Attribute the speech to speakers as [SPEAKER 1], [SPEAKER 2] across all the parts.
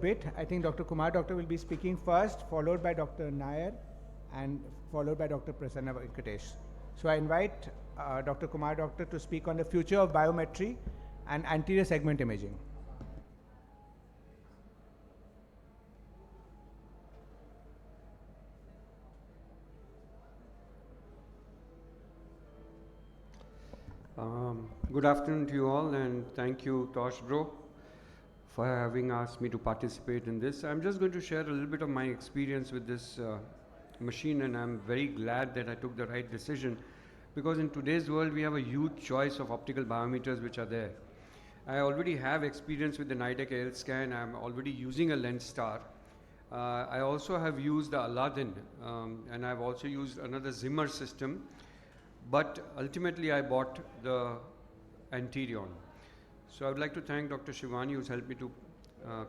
[SPEAKER 1] bit. I think Dr. Kumar Doctor will be speaking first, followed by Dr. Nair, and followed by Dr. Prasanna Venkatesh. So I invite Dr. Kumar Doctor to speak on the future of biometry and anterior segment imaging.
[SPEAKER 2] Good afternoon to you all, and thank you, Tosh Bro, for having asked me to participate in this. I'm just going to share a little bit of my experience with this machine, and I'm very glad that I took the right decision, because in today's world we have a huge choice of optical biometers which are there. I already have experience with the Nidec AL scan. I'm already using a lens star. I also have used the Aladdin, and I've also used another Zimmer system, but ultimately I bought the Anterior. So I would like to thank Dr. Shivani, who's helped me to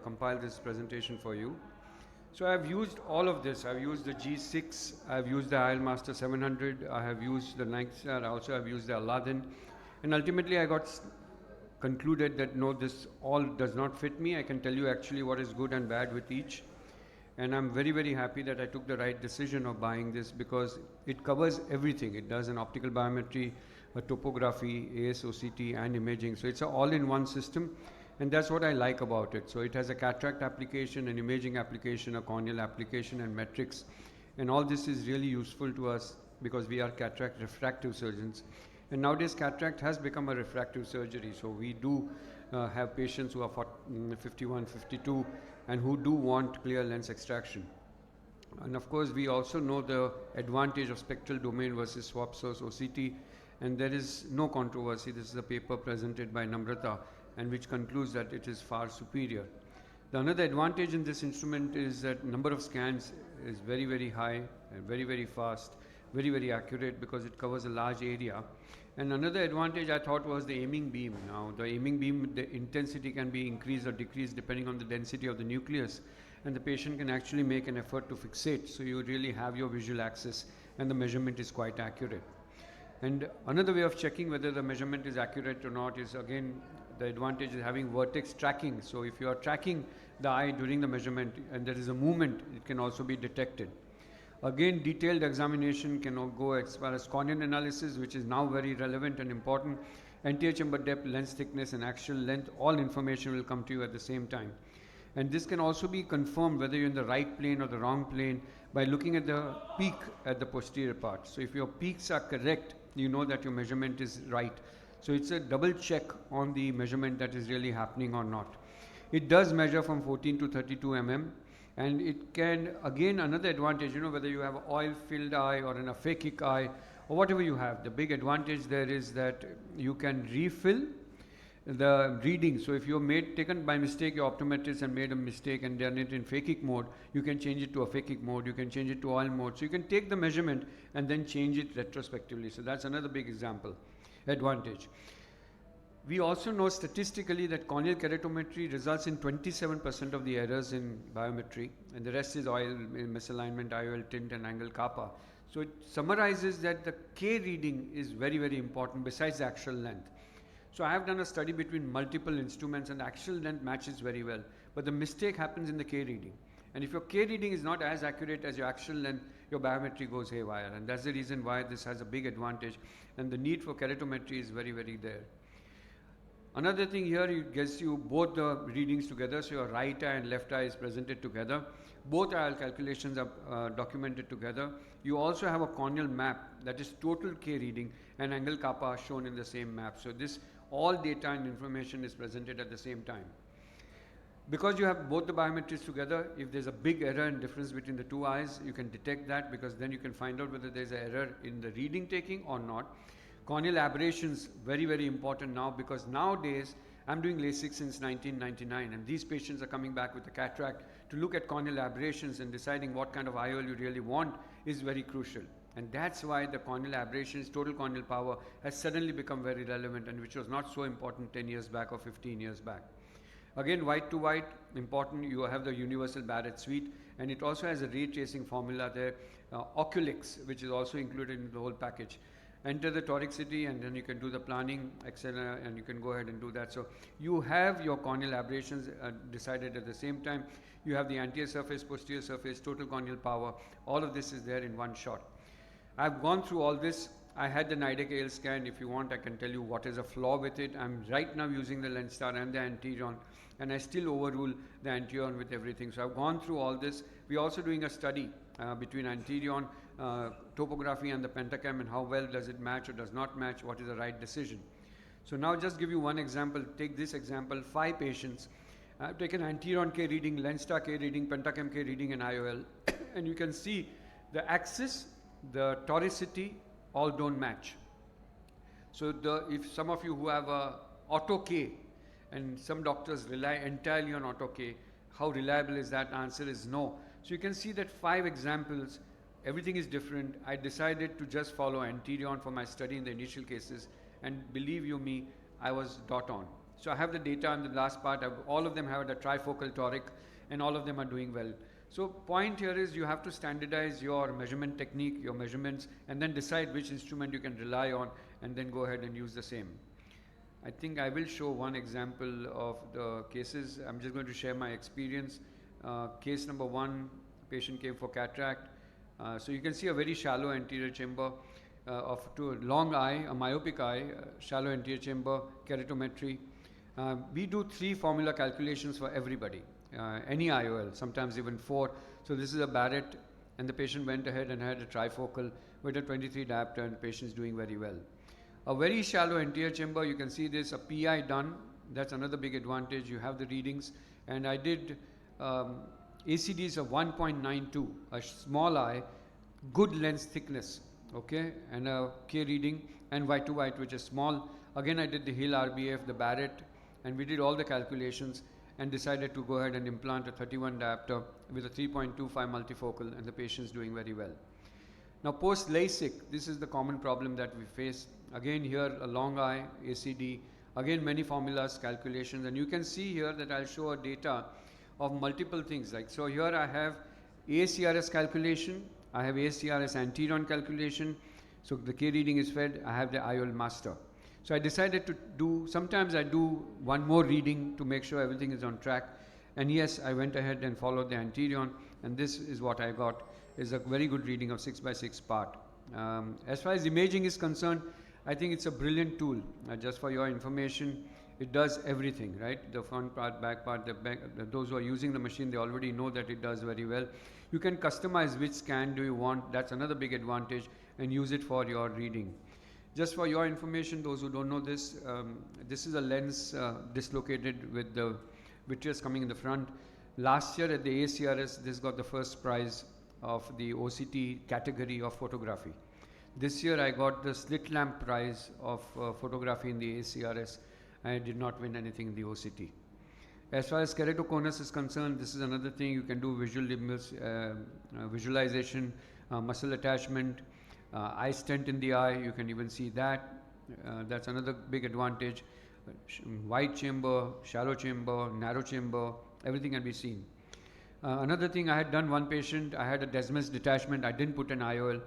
[SPEAKER 2] compile this presentation for you. So I've used all of this. I've used the G6, I've used the IL Master 700, I have used the Nightstar, I also have used the Aladdin, and ultimately I got concluded that no, this all does not fit me. I can tell you actually what is good and bad with each. And I'm very, very happy that I took the right decision of buying this, because it covers everything. It does an optical biometry, a topography, ASOCT, and imaging. So it's an all-in-one system, and that's what I like about it. So it has a cataract application, an imaging application, a corneal application, and metrics. And all this is really useful to us because we are cataract refractive surgeons. And nowadays, cataract has become a refractive surgery. So we do have patients who are 51, 52, and who do want clear lens extraction. And of course, we also know the advantage of spectral domain versus swap source OCT, and there is no controversy. This is a paper presented by Namrata, and which concludes that it is far superior. The another advantage in this instrument is that number of scans is very, very high and very, very fast, very, very accurate, because it covers a large area. And another advantage I thought was the aiming beam. Now, the aiming beam, the intensity can be increased or decreased depending on the density of the nucleus, and the patient can actually make an effort to fixate. So you really have your visual access, and the measurement is quite accurate. And another way of checking whether the measurement is accurate or not is, again, the advantage is having vertex tracking. So if you are tracking the eye during the measurement and there is a movement, it can also be detected. Again, detailed examination can go as far as corneal analysis, which is now very relevant and important. Anterior chamber depth, lens thickness, and axial length, all information will come to you at the same time. And this can also be confirmed whether you're in the right plane or the wrong plane by looking at the peak at the posterior part. So if your peaks are correct, you know that your measurement is right. So it's a double check on the measurement that is really happening or not. It does measure from 14 to 32 mm. And it can, again, another advantage, whether you have an oil-filled eye or an aphakic eye or whatever you have, the big advantage there is that you can refill the reading. So if you're taken by mistake, your optometrist and made a mistake and done it in phakic mode, you can change it to aphakic mode, you can change it to oil mode. So you can take the measurement and then change it retrospectively. So that's another big advantage. We also know statistically that corneal keratometry results in 27% of the errors in biometry, and the rest is oil misalignment, IOL tint, and angle kappa. So it summarizes that the K reading is very, very important besides the actual length. So I have done a study between multiple instruments, and the actual length matches very well, but the mistake happens in the K reading. And if your K reading is not as accurate as your actual length, your biometry goes haywire, and that's the reason why this has a big advantage, and the need for keratometry is very, very there. Another thing here, it gets you both the readings together, so your right eye and left eye is presented together. Both IL calculations are documented together. You also have a corneal map that is total K reading and angle kappa shown in the same map. So this all data and information is presented at the same time. Because you have both the biometries together, if there's a big error and difference between the two eyes, you can detect that, because then you can find out whether there's an error in the reading taking or not. Corneal aberrations, very, very important now, because nowadays I'm doing LASIK since 1999, and these patients are coming back with a cataract. To look at corneal aberrations and deciding what kind of IOL you really want is very crucial. And that's why the corneal aberrations, total corneal power, has suddenly become very relevant, and which was not so important 10 years back or 15 years back. Again, white to white, important. You have the universal Barrett suite, and it also has a ray tracing formula there, Oculix, which is also included in the whole package. enter the toricity, and then you can do the planning, etc., and you can go ahead and do that. So you have your corneal aberrations decided at the same time. You have the anterior surface, posterior surface, total corneal power. All of this is there in one shot. I've gone through all this. I had the Nidec AL scan. If you want, I can tell you what is a flaw with it. I'm right now using the Lenstar and the Anterior, and I still overrule the Anterior with everything. So I've gone through all this. We're also doing a study between Anterior, topography and the Pentacam, and how well does it match or does not match, what is the right decision. So now just give you one example. Take this example, 5 patients. I've taken Anterior K reading, Lenstar K reading, Pentacam K reading, and IOL. And you can see the axis, the toricity, all don't match. So if some of you who have a auto K, and some doctors rely entirely on auto K, how reliable is that? Answer is no. So you can see that 5 examples, everything is different. I decided to just follow Anterior for my study in the initial cases, and believe you me, I was dot on. So I have the data on the last part. All of them have a trifocal toric, and all of them are doing well. So point here is you have to standardize your measurement technique, your measurements, and then decide which instrument you can rely on, and then go ahead and use the same. I think I will show one example of the cases. I'm just going to share my experience. Case number 1, patient came for cataract. So you can see a very shallow anterior chamber to a long eye, a myopic eye, shallow anterior chamber, keratometry. We do 3 formula calculations for everybody. Any IOL, sometimes even 4. So this is a Barrett, and the patient went ahead and had a trifocal with a 23 diopter, and the patient is doing very well. A very shallow anterior chamber, you can see this, a PI done. That's another big advantage. You have the readings, and I did ACDs of 1.92, a small eye, good lens thickness, okay, and a K reading, and white to white, which is small. Again, I did the Hill RBF, the Barrett, and we did all the calculations, and decided to go ahead and implant a 31 diopter with a 3.25 multifocal, and the patient's doing very well. Now post LASIK, this is the common problem that we face. Again here, a long eye, ACD, again many formulas, calculations, and you can see here that I'll show a data of multiple things. Like, so here I have ACRS calculation, I have ACRS Anterior calculation, so the K reading is fed, I have the IOL master. So I decided to do, sometimes I do one more reading to make sure everything is on track. And yes, I went ahead and followed the Anterior, and this is what I got, is a very good reading of 6x6 part. As far as imaging is concerned, I think it's a brilliant tool. Just for your information, it does everything, right? The front part, back part, the back, those who are using the machine, they already know that it does very well. You can customize which scan do you want, that's another big advantage, and use it for your reading. Just for your information, those who don't know this, this is a lens dislocated with the vitreous coming in the front. Last year at the ACRS, this got the first prize of the OCT category of photography. This year I got the slit lamp prize of photography in the ACRS. I did not win anything in the OCT. As far as keratoconus is concerned, this is another thing you can do: visualization, muscle attachment, eye stent in the eye, you can even see that. That's another big advantage. Wide chamber, shallow chamber, narrow chamber, everything can be seen. Another thing, I had done one patient, I had a Descemet's detachment, I didn't put an IOL.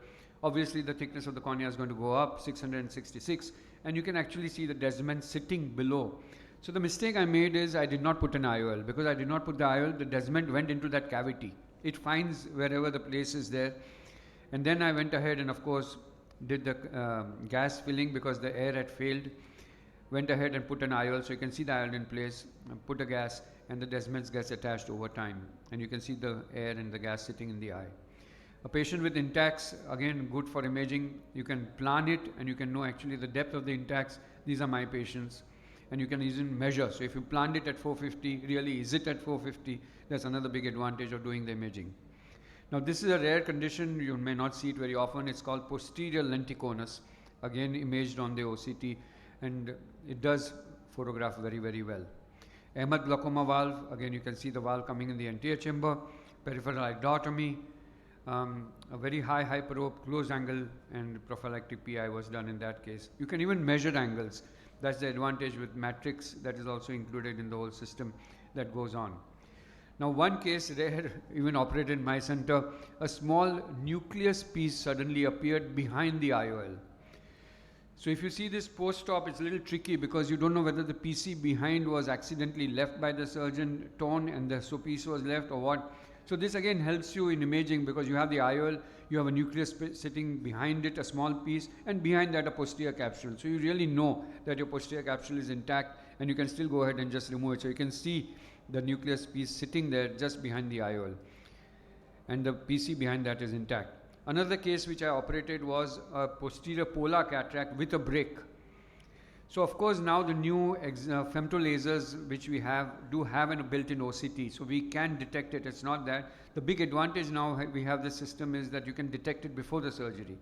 [SPEAKER 2] Obviously the thickness of the cornea is going to go up, 666, and you can actually see the Descemet sitting below. So the mistake I made is I did not put an IOL. Because I did not put the IOL, the Descemet went into that cavity. It finds wherever the place is there. And then I went ahead and of course did the gas filling because the air had failed. Went ahead and put an IOL, so you can see the IOL in place, put a gas, and the Descemet gets attached over time. And you can see the air and the gas sitting in the eye. A patient with intacts, again good for imaging. You can plan it and you can know actually the depth of the intacts. These are my patients. And you can even measure. So if you planned it at 450, really is it at 450? That's another big advantage of doing the imaging. Now this is a rare condition, you may not see it very often. It's called posterior lenticonus, again imaged on the OCT, and it does photograph very, very well. Ahmed glaucoma valve, again you can see the valve coming in the anterior chamber, peripheral idotomy, a very high hyperope, closed angle, and prophylactic PI was done in that case. You can even measure angles. That's the advantage with matrix that is also included in the whole system that goes on. Now one case rare, even operated in my center, a small nucleus piece suddenly appeared behind the IOL. So if you see this post-op, it's a little tricky because you don't know whether the PC behind was accidentally left by the surgeon, torn, and the so piece was left or what. So this again helps you in imaging because you have the IOL, you have a nucleus sitting behind it, a small piece, and behind that a posterior capsule. So you really know that your posterior capsule is intact and you can still go ahead and just remove it. So you can see the nucleus piece sitting there just behind the IOL. And the PC behind that is intact. Another case which I operated was a posterior polar cataract with a break. So of course now the new femtolasers which we have do have a built-in OCT, so we can detect it. It's not that. The big advantage now we have this system is that you can detect it before the surgery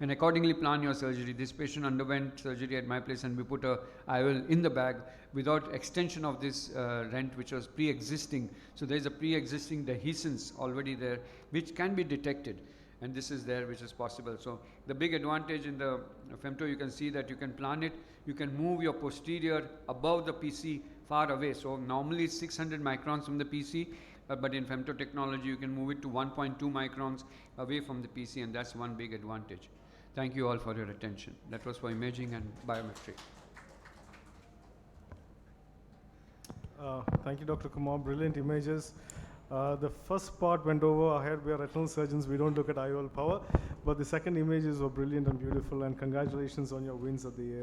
[SPEAKER 2] and accordingly plan your surgery. This patient underwent surgery at my place and we put a IOL in the bag without extension of this rent which was pre-existing. So there is a pre-existing dehiscence already there which can be detected. And this is there which is possible. So the big advantage in the femto, you can see that you can plan it, you can move your posterior above the PC far away. So normally it's 600 microns from the PC, but in femto technology you can move it to 1.2 microns away from the PC, and that's one big advantage. Thank you all for your attention. That was for imaging and biometry.
[SPEAKER 3] Thank you, Dr. Kumar. Brilliant images. The first part went over our head. We are retinal surgeons. We don't look at IOL power. But the second images were brilliant and beautiful. And congratulations on your wins at the AIOC.